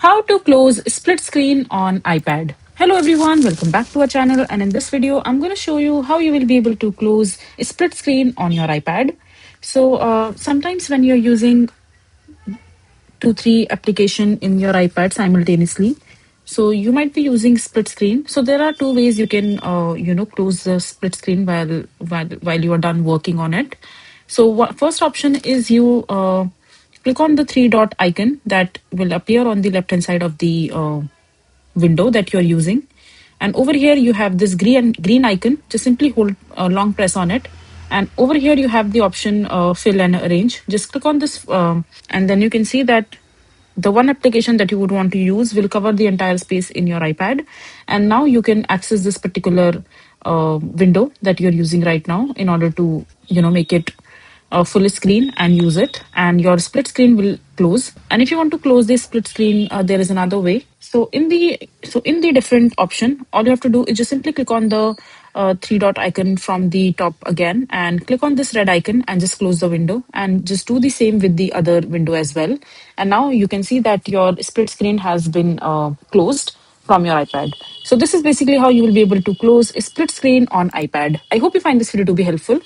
How to close split screen on iPad. Hello everyone, welcome back to our channel, and in this video I'm going to show you how you will be able to close split screen on your iPad. So sometimes when you're using 2 3 application in your iPad simultaneously, so you might be using split screen. So there are two ways you can close the split screen while you are done working on it. So first option is you click on the three dot icon that will appear on the left hand side of the window that you're using, and over here you have this green icon. Just simply hold long press on it, and over here you have the option fill and arrange. Just click on this, and then you can see that the one application that you would want to use will cover the entire space in your iPad. And now you can access this particular window that you're using right now in order to make it full screen and use it, and your split screen will close. And if you want to close this split screen, there is another way. So in the different option, all you have to do is just simply click on the three dot icon from the top again, and click on this red icon and just close the window, and just do the same with the other window as well. And now you can see that your split screen has been closed from your iPad. So this is basically how you will be able to close a split screen on iPad. I hope you find this video to be helpful.